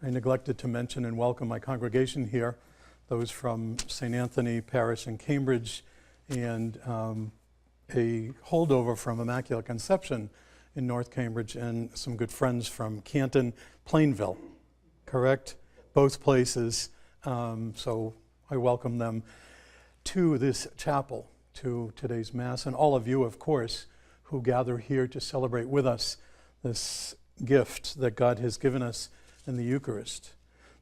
I neglected to mention and welcome my congregation here, those from St. Anthony Parish in Cambridge, and a holdover from Immaculate Conception in North Cambridge, and some good friends from Canton, Plainville, correct? Both places. So I welcome them to this chapel, to today's Mass, and all of you, of course, who gather here to celebrate with us this gift that God has given us in the Eucharist.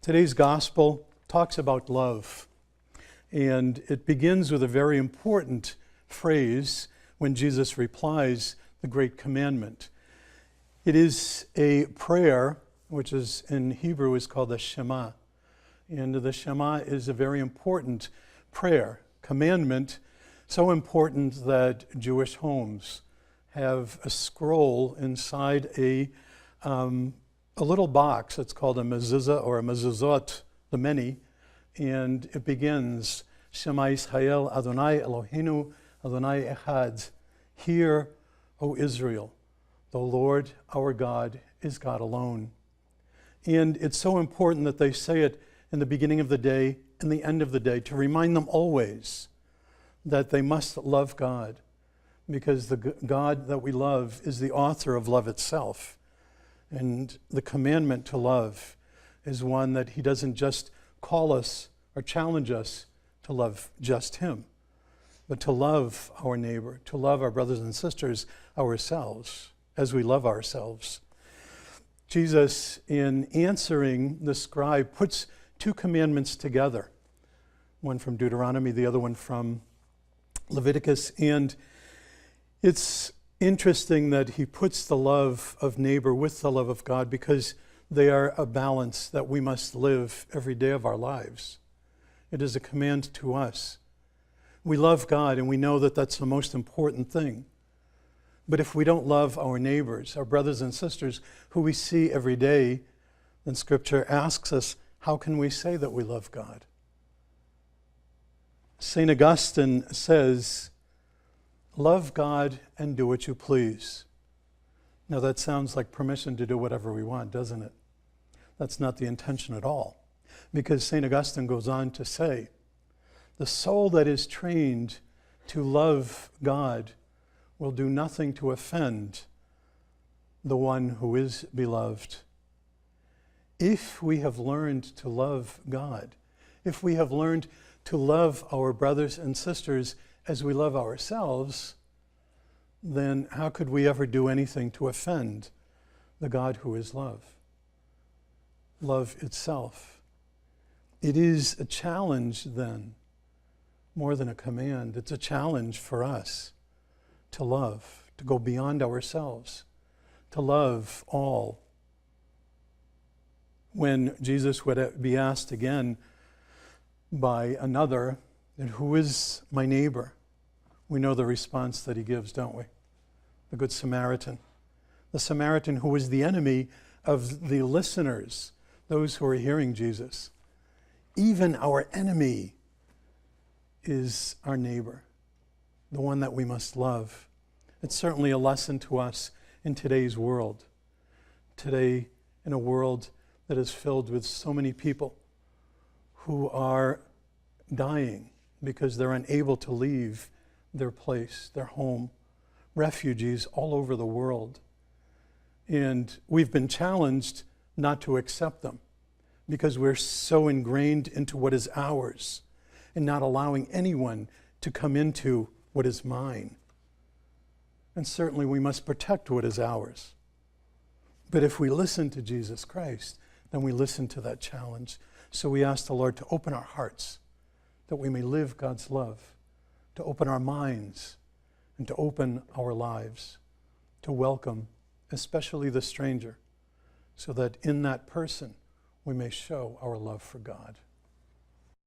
Today's Gospel talks about love, and it begins with a very important phrase when Jesus replies, the great commandment. It is a prayer, which is in Hebrew is called the Shema, and the Shema is a very important prayer, commandment, so important that Jewish homes have a scroll inside a little box. It's called a mezuzah or a mezuzot, the many, and it begins, Shema Yisrael, Adonai Eloheinu, Adonai Echad. Hear, O Israel, the Lord our God is God alone. And it's so important that they say it in the beginning of the day and the end of the day to remind them always that they must love God, because the God that we love is the author of love itself. And the commandment to love is one that he doesn't just call us or challenge us to love just him, but to love our neighbor, to love our brothers and sisters, ourselves, as we love ourselves. Jesus, in answering the scribe, puts two commandments together, one from Deuteronomy, the other one from Leviticus, and it's interesting that he puts the love of neighbor with the love of God, because they are a balance that we must live every day of our lives. It is a command to us. We love God, and we know that that's the most important thing. But if we don't love our neighbors, our brothers and sisters who we see every day, then Scripture asks us, how can we say that we love God? St. Augustine says, love God and do what you please. Now that sounds like permission to do whatever we want, doesn't it? That's not the intention at all. Because St. Augustine goes on to say, the soul that is trained to love God will do nothing to offend the one who is beloved. If we have learned to love God, if we have learned to love our brothers and sisters as we love ourselves, then how could we ever do anything to offend the God who is love? Love itself. It is a challenge then, more than a command. It's a challenge for us to love, to go beyond ourselves, to love all. When Jesus would be asked again by another, and who is my neighbor? We know the response that he gives, don't we? The Good Samaritan. The Samaritan who was the enemy of the listeners, those who are hearing Jesus. Even our enemy is our neighbor, the one that we must love. It's certainly a lesson to us in today's world. Today, in a world that is filled with so many people who are dying because they're unable to leave their place, their home, refugees all over the world. And we've been challenged not to accept them because we're so ingrained into what is ours and not allowing anyone to come into what is mine. And certainly we must protect what is ours. But if we listen to Jesus Christ, then we listen to that challenge. So we ask the Lord to open our hearts, that we may live God's love, to open our minds, and to open our lives, to welcome especially the stranger, so that in that person we may show our love for God.